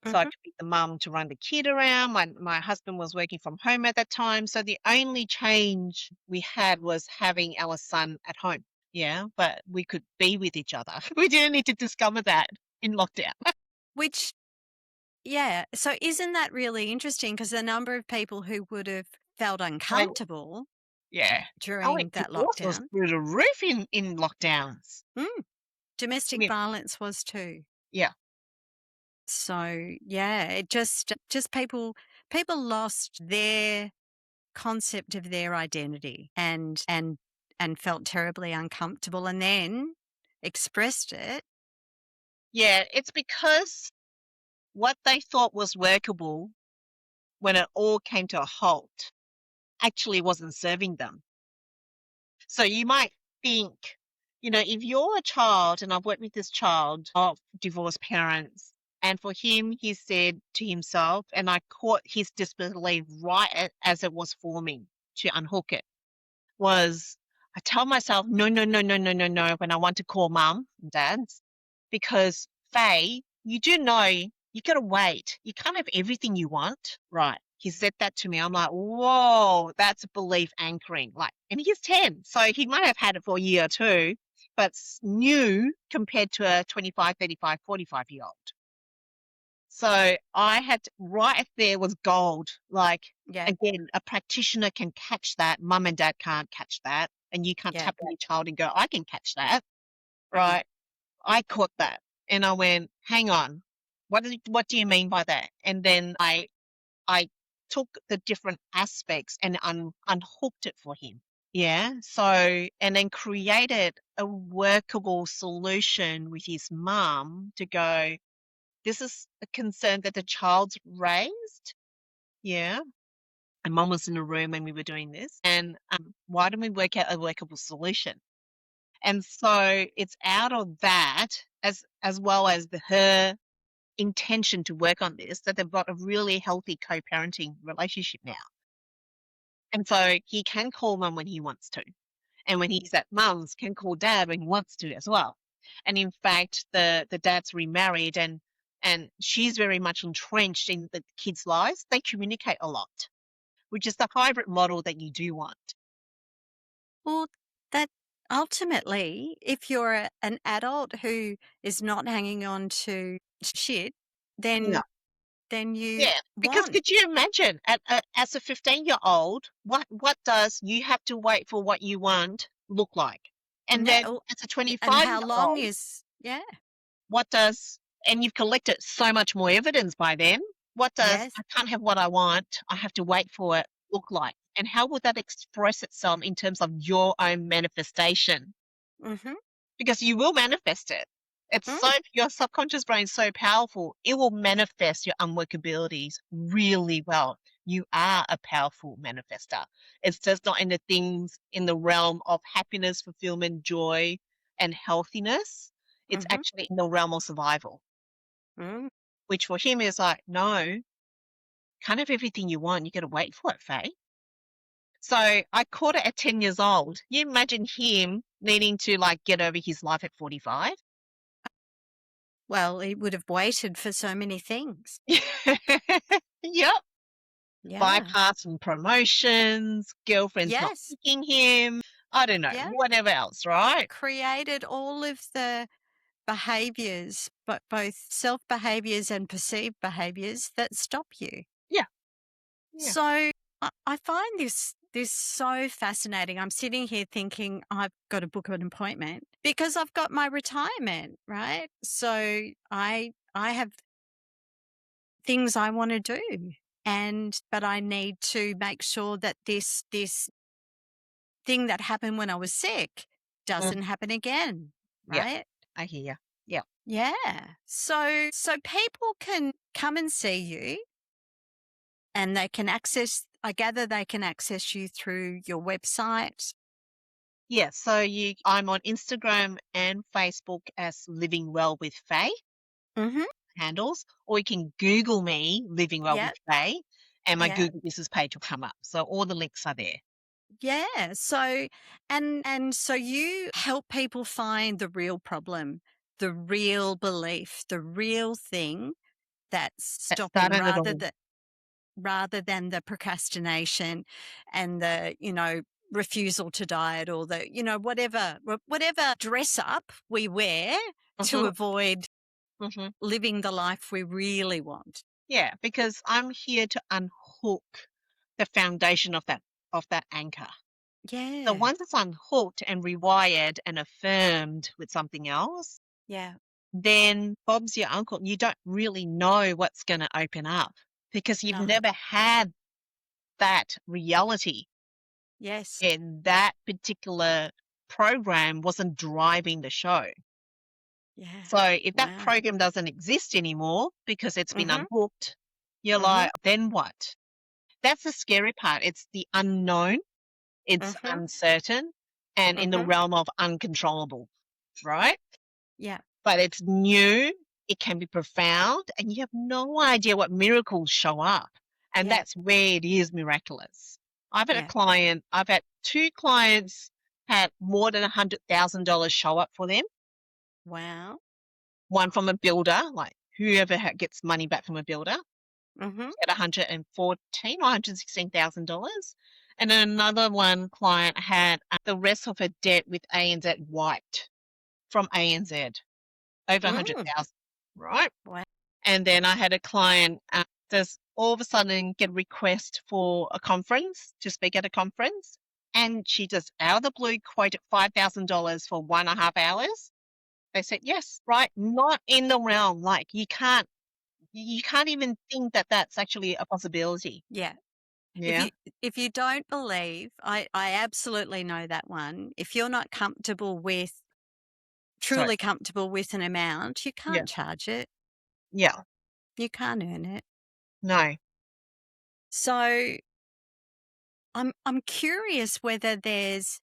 So I
Mhm.
could be the mum to run the kid around. My husband was working from home at that time. So the only change we had was having our son at home. Yeah, but we could be with each other. We didn't need to discover that in lockdown.
Which, yeah. So isn't that really interesting? Because the number of people who would have felt
I,
uncomfortable
yeah. Oh,
during
wait,
that
divorce was
lockdown.
through the roof in lockdowns.
Mm,
I
domestic
mean,
violence was too.
yeah.
So yeah, it just people lost their concept of their identity and felt terribly uncomfortable and then expressed it.
Yeah, it's because what they thought was workable when it all came to a halt actually wasn't serving them. So you might think, if you're a child, and I've worked with this child of divorced parents, and for him, he said to himself, and I caught his disbelief right as it was forming to unhook it, was I tell myself, no, no, no, no, no, no, no, when I want to call mum and dads, because Faye, you do know you got to wait. You can't have everything you want. Right. He said that to me. I'm like, whoa, that's belief anchoring. Like, and he's 10. So he might have had it for a year or two, but new compared to a 25, 35, 45-year-old. So I had right there was gold. Like,
Yeah,
again, a practitioner can catch that. Mum and dad can't catch that. And you can't
yeah.
tap on your child and go, I can catch that.
Mm.
Right. I caught that and I went, hang on, what do you mean by that? And then I took the different aspects and unhooked it for him. Yeah. So, and then created a workable solution with his mum to go, this is a concern that the child's raised. Yeah. And mum was in the room when we were doing this. And why don't we work out a workable solution? And so it's out of that, as well as her intention to work on this, that they've got a really healthy co-parenting relationship now. And so he can call mum when he wants to. And when he's at mum's, can call dad when he wants to as well. And in fact, the dad's remarried and she's very much entrenched in the kids' lives. They communicate a lot, which is the hybrid model that you do want.
Well, that ultimately, if you're an adult who is not hanging on to shit, then
Yeah.
then you
Yeah, because
want.
could you imagine as a 15-year-old, what does you have to wait for what you want look like? And
Yeah,
then
oh,
as a
and how long
25-year-old,
is yeah,
what does, and you've collected so much more evidence by then, what does
yes.
I can't have what I want, I have to wait for it look like? And how would that express itself in terms of your own manifestation?
Mhm.
Because you will manifest it. It's so
Mm,
your subconscious brain is so powerful, it will manifest your unworkabilities really well. You are a powerful manifester. It's just not in the things in the realm of happiness, fulfillment, joy, and healthiness. It's
mhm,
actually in the realm of survival,
mm.
which for him is like, no, can't have everything you want. You got to wait for it, Faye. So I caught it at 10 years old. You imagine him needing to like get over his life at 45?
Well, he would have waited for so many things.
Yep.
Yeah.
Bypassing promotions, girlfriends not
Yes.
picking him, I don't know,
Yeah.
whatever else, right?
Created all of the behaviors, but both self behaviors and perceived behaviors that stop you.
Yeah, yeah.
So I find this so fascinating. I'm sitting here thinking I've got to book an appointment because I've got my retirement, right? So I have things I want to do. And but I need to make sure that this thing that happened when I was sick
Mm,
doesn't happen again,
yeah,
right?
I hear you. Yeah.
Yeah. So people can come and see you and they can access I gather they can access you through your website.
Yeah, so I'm on Instagram and Facebook as Living Well with Faye
Mhm.
handles, or you can Google me, Living Well with
Yeah.
Faye, and my
Yeah.
Google Business page will come up. So all the links are there.
Yeah. So and so you help people find the real problem, the real belief, the real thing that's
That
stopping
started it all.
rather than the procrastination and the, refusal to diet or the, whatever dress up we wear to
Mhm,
avoid
mhm.
living the life we really want.
Yeah, because I'm here to unhook the foundation of that anchor. So
Yeah.
once it's unhooked and rewired and affirmed with something else,
Yeah.
then Bob's your uncle. You don't really know what's going to open up because you've
No.
never had that reality,
Yes.
and that particular program wasn't driving the show.
Yeah.
So if that
Wow.
program doesn't exist anymore because it's been
Mhm.
unhooked, you're
Mhm.
like, then what? That's the scary part. It's the unknown, it's
Mhm.
uncertain, and in the
Mhm.
realm of uncontrollable, right?
Yeah.
But it's new, it can be profound, and you have no idea what miracles show up. And
Yeah.
that's where it is miraculous.
Yeah.
I've had two clients had more than $100,000 show up for them.
Wow.
One from a builder, like whoever gets money back from a builder,
Mhm.
at 114 or $116,000. And then another one client had the rest of her debt with ANZ wiped from ANZ, over
Mm.
100,000, right?
Wow.
And then I had a client just all of a sudden get a request for a conference to speak at a conference. And she just out of the blue quoted $5,000 for 1.5 hours. They said, yes, right. Not in the realm. Like you can't even think that that's actually a possibility.
Yeah. If
Yeah.
you if you don't believe, I absolutely know that one. If you're not
Sorry.
truly comfortable with an amount, you
Yeah.
can't charge it.
Yeah.
You can't earn it.
No.
So I'm curious whether there's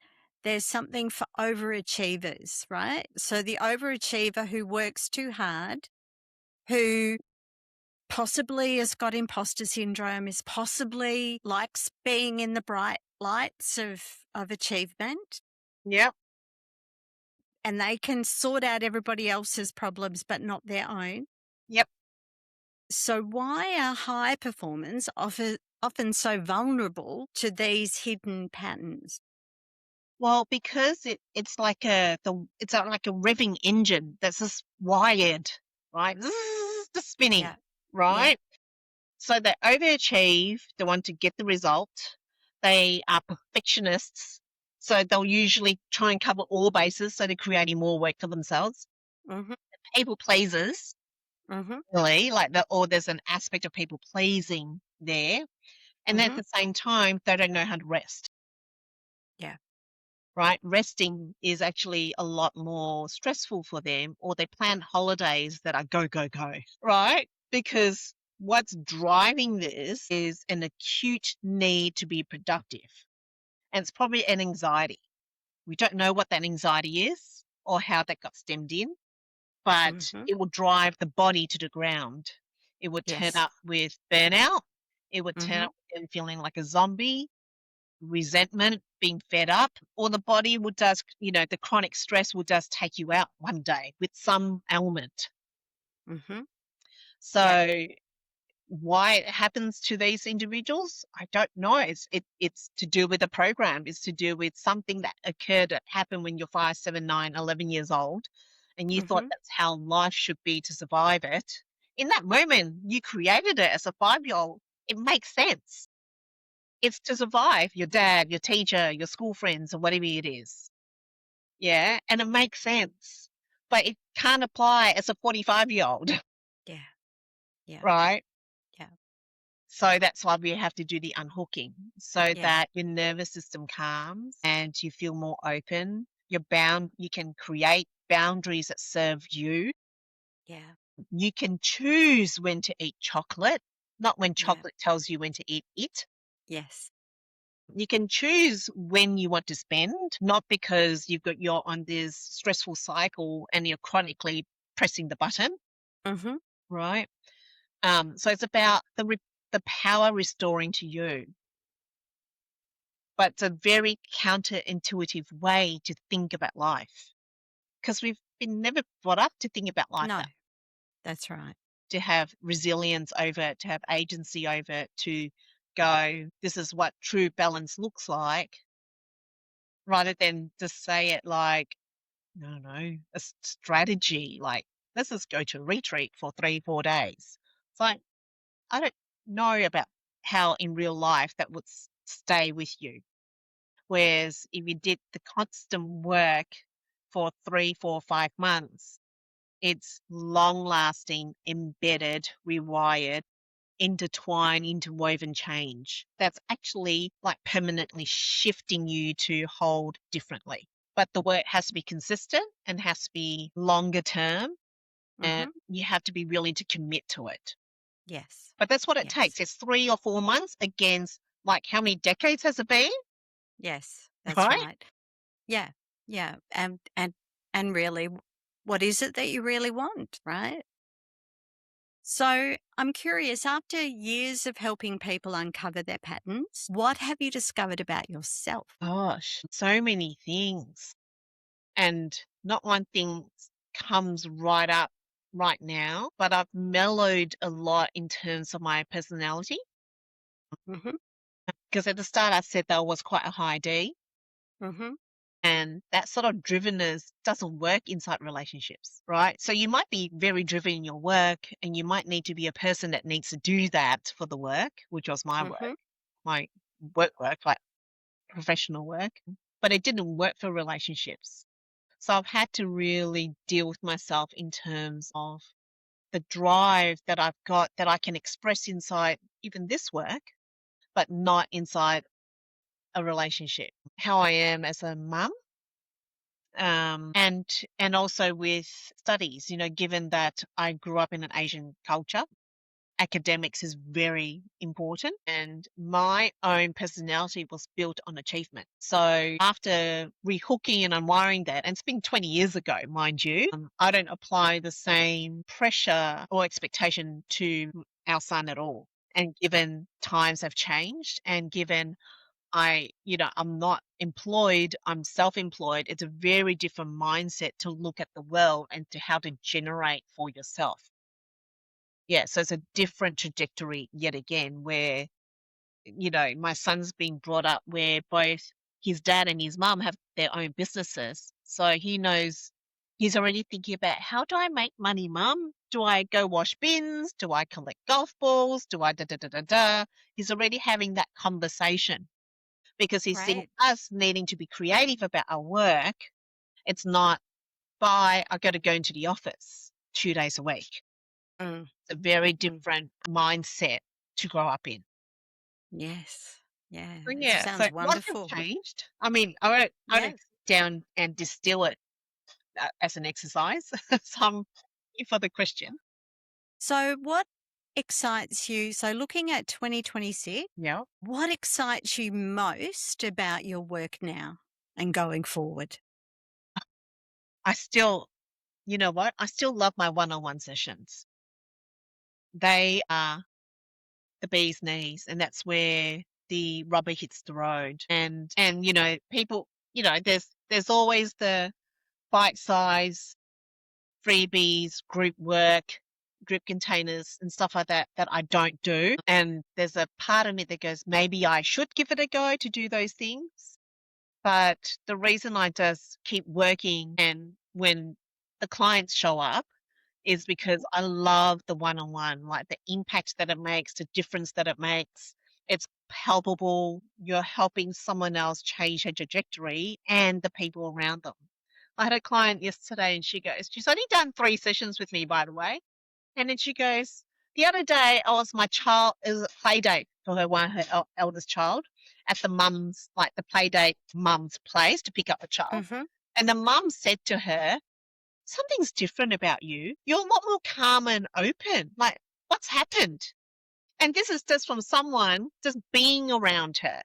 something for overachievers, right? So the overachiever who works too hard, who possibly has got imposter syndrome, is possibly likes being in the bright lights of achievement,
Yep.
and they can sort out everybody else's problems but not their own.
Yep.
So why are high performers often so vulnerable to these hidden patterns?
Well, because it's like a revving engine that's just wired, right? Zzz, just spinning,
Yeah. Yeah.
right? So they overachieve, they want to get the result. They are perfectionists, so they'll usually try and cover all bases, so they're creating more work for themselves.
Mhm.
People pleasers,
Mhm.
really, or there's an aspect of people pleasing there, and then at
Mhm.
the same time, they don't know how to rest.
Yeah.
Right? Resting is actually a lot more stressful for them, or they plan holidays that are go, go, go, right? Because what's driving this is an acute need to be productive. And it's probably an anxiety. We don't know what that anxiety is or how that got stemmed in, but
Mhm.
it will drive the body to the ground. It would turn
Yes.
up with burnout. It would turn
Mhm.
up with them feeling like a zombie, resentment, being fed up, or the body will just, the chronic stress will just take you out one day with some ailment.
Mhm. Yeah.
So why it happens to these individuals, I don't know. It's to do with a program. It's to do with something that happened when you're 5, 7, 9, 11 years old, and you thought
Mhm.
that's how life should be to survive it. In that moment, you created it as a 5-year-old. It makes sense. It's to survive your dad, your teacher, your school friends, or whatever it is. Yeah, and it makes sense, but it can't apply as a 45-year-old,
Yeah. Yeah.
right?
Yeah.
So that's why we have to do the unhooking so
Yeah.
that your nervous system calms and you feel more open. You can create boundaries that serve you.
Yeah.
You can choose when to eat chocolate, not when
Yeah.
chocolate tells you when to eat it.
Yes.
You can choose when you want to spend, not because you're on this stressful cycle and you're chronically pressing the button,
Mhm.
right? So it's about the power restoring to you, but it's a very counterintuitive way to think about life because we've been never brought up to think about life
No,
that.
that's right.
to have resilience over it, to have agency over it, to go, this is what true balance looks like, rather than just say it like, no, no, a strategy, like, let's just go to a retreat for 3, 4 days. It's like, I don't know about how in real life that would stay with you. Whereas if you did the constant work for 3, 4, 5 months, it's long lasting, embedded, rewired, intertwined, interwoven change that's actually like permanently shifting you to hold differently. But the work has to be consistent and has to be longer term, and
Mhm.
you have to be willing to commit to it.
Yes.
But that's what it
Yes.
takes. It's 3 or 4 months against like how many decades has it been?
Yes, that's
Right?
right. Yeah. Yeah. And really, what is it that you really want, right? So I'm curious, after years of helping people uncover their patterns, what have you discovered about yourself?
Gosh, so many things. And not one thing comes right up right now, but I've mellowed a lot in terms of my personality.
Mhm.
Because at the start I said that I was quite a high D,
Mhm.
and that sort of drivenness doesn't work inside relationships, right? So you might be very driven in your work, and you might need to be a person that needs to do that for the work, which was
Mhm.
my work, like professional work, but it didn't work for relationships. So I've had to really deal with myself in terms of the drive that I've got that I can express inside even this work, but not inside a relationship. How I am as a mum, and also with studies. You know, given that I grew up in an Asian culture, academics is very important, and my own personality was built on achievement. So after rehooking and unwiring that, and it's been 20 years ago, mind you, I don't apply the same pressure or expectation to our son at all. And given times have changed, and given I'm not employed, I'm self-employed, it's a very different mindset to look at the world and to how to generate for yourself. Yeah, so it's a different trajectory yet again where, my son's being brought up where both his dad and his mum have their own businesses. So he knows he's already thinking about, how do I make money, mum? Do I go wash bins? Do I collect golf balls? Do I da da da da da? He's already having that conversation because he's seeing
Great.
us needing to be creative about our work. It's not, bye, I got to go into the office 2 days a week.
Mm.
A very
Mm.
different mindset to grow up in.
Yes. Yeah.
So
It
yeah, so
sounds
lots have
wonderful.
changed. I mean, I don't
Yes.
sit down and distill it as an exercise. So I'm here for the question.
So, what excites you? So, looking at 2026,
Yeah.
what excites you most about your work now and going forward?
I still, you know what? I still love my one-on-one sessions. They are the bee's knees, and that's where the rubber hits the road. And people, there's always the bite size freebies, group work, group containers, and stuff like that that I don't do. And there's a part of me that goes, maybe I should give it a go to do those things. But the reason I just keep working and when the clients show up is because I love the one on one, like the impact that it makes, the difference that it makes. It's palpable. You're helping someone else change their trajectory and the people around them. I had a client yesterday and she's only done 3 sessions with me, by the way. And then she goes, the other day I was it was a play date for her eldest child at the like the play date mum's place to pick up the child.
Hmm.
And the mum said to her, something's different about you. You're a lot more calm and open. Like, what's happened? And this is just from someone just being around her.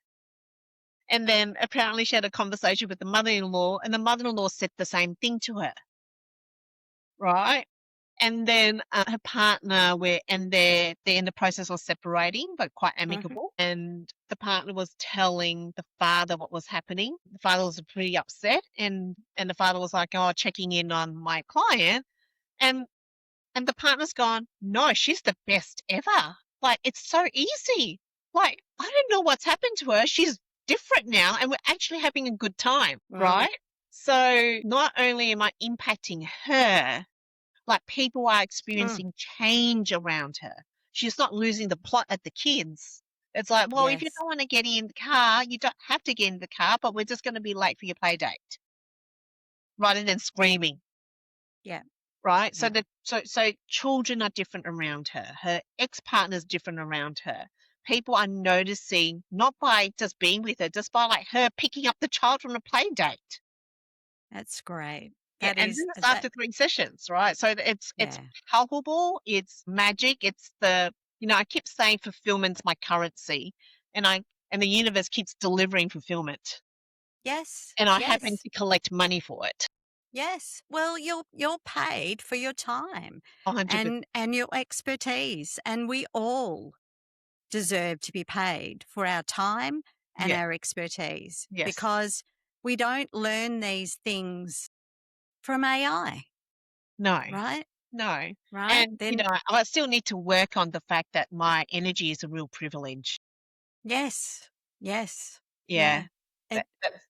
And then apparently she had a conversation with the mother-in-law, and the mother-in-law said the same thing to her, right? And then her partner, they're in the process of separating, but quite
Hmm.
amicable. And the partner was telling the father what was happening. The father was pretty upset, and the father was like, "Oh, checking in on my client." And And the partner's gone, no, she's the best ever. Like, it's so easy. Like, I don't know what's happened to her. She's different now, and we're actually having a good time, right? So not only am I impacting her, like people are experiencing change around her. She's not losing the plot at the kids. It's like, well, if you
Yes.
don't want to get in the car, you don't have to get in the car, but we're just going to be late for your play date, rather than screaming.
Yeah.
Right. So
Yeah.
so children are different around her. Her ex-partner's different around her. People are noticing, not by just being with her, just by like her picking up the child from a play date.
That's great.
Yeah,
That
and
is
this is
that.
after 3 sessions, right? So it's
Yeah.
palpable, it's magic, it's the, I keep saying fulfillment's my currency, and the universe keeps delivering fulfillment,
Yes.
and I happen
Yes.
to collect money for it.
Yes. Well, you're paid for your time
100%.
and your expertise, and we all deserve to be paid for our time and
Yeah.
our expertise,
Yes.
because we don't learn these things from AI,
No.
right?
No.
Right?
And,
Then
I still need to work on the fact that my energy is a real privilege.
yes. Yes.
Yeah.
Yeah. It,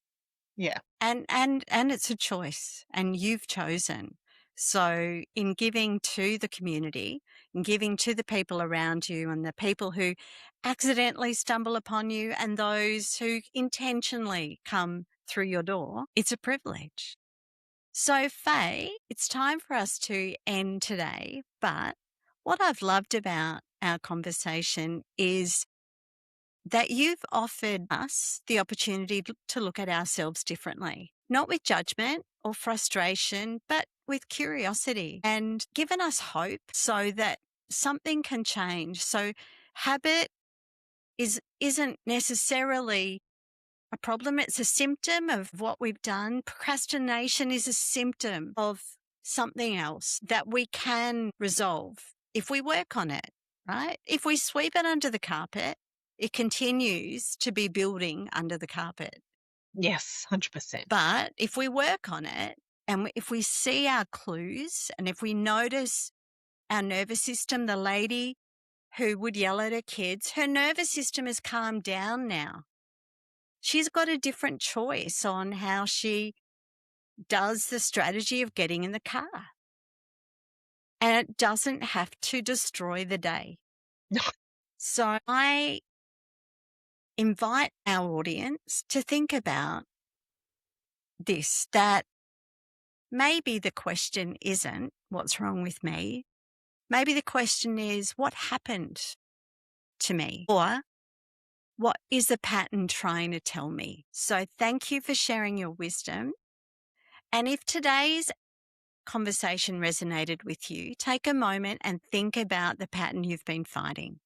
Yeah.
and it's a choice, and you've chosen. So in giving to the community, in giving to the people around you and the people who accidentally stumble upon you and those who intentionally come through your door, it's a privilege. So Faye, it's time for us to end today, but what I've loved about our conversation is that you've offered us the opportunity to look at ourselves differently, not with judgment or frustration, but with curiosity, and given us hope so that something can change. So habit isn't necessarily a problem. It's a symptom of what we've done. Procrastination is a symptom of something else that we can resolve if we work on it, right? If we sweep it under the carpet, it continues to be building under the carpet.
Yes, 100%.
But if we work on it and if we see our clues and if we notice our nervous system, the lady who would yell at her kids, her nervous system has calmed down now. She's got a different choice on how she does the strategy of getting in the car. And it doesn't have to destroy the day. So I invite our audience to think about this, that maybe the question isn't what's wrong with me. Maybe the question is what happened to me, or what is the pattern trying to tell me? So thank you for sharing your wisdom. And if today's conversation resonated with you, take a moment and think about the pattern you've been fighting,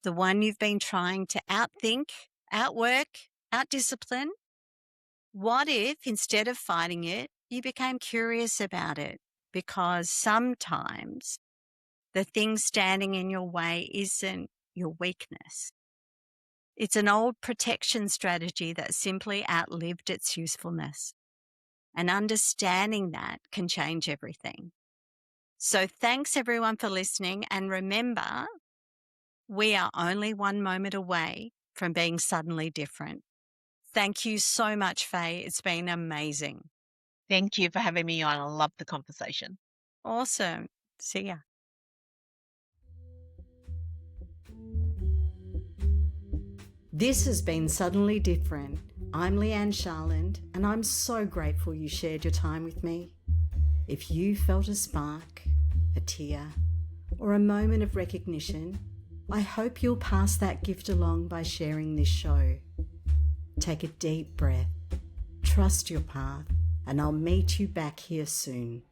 the one you've been trying to outthink, outwork, outdiscipline. What if instead of fighting it, you became curious about it? Because sometimes the thing standing in your way isn't your weakness. It's an old protection strategy that simply outlived its usefulness. And understanding that can change everything. So thanks everyone for listening. And remember, we are only one moment away from being suddenly different. Thank you so much, Faye. It's been amazing.
Thank you for having me on. I love the conversation.
Awesome. See ya.
This has been Suddenly Different. I'm Leigh-Anne Sharland, and I'm so grateful you shared your time with me. If you felt a spark, a tear, or a moment of recognition, I hope you'll pass that gift along by sharing this show. Take a deep breath, trust your path, and I'll meet you back here soon.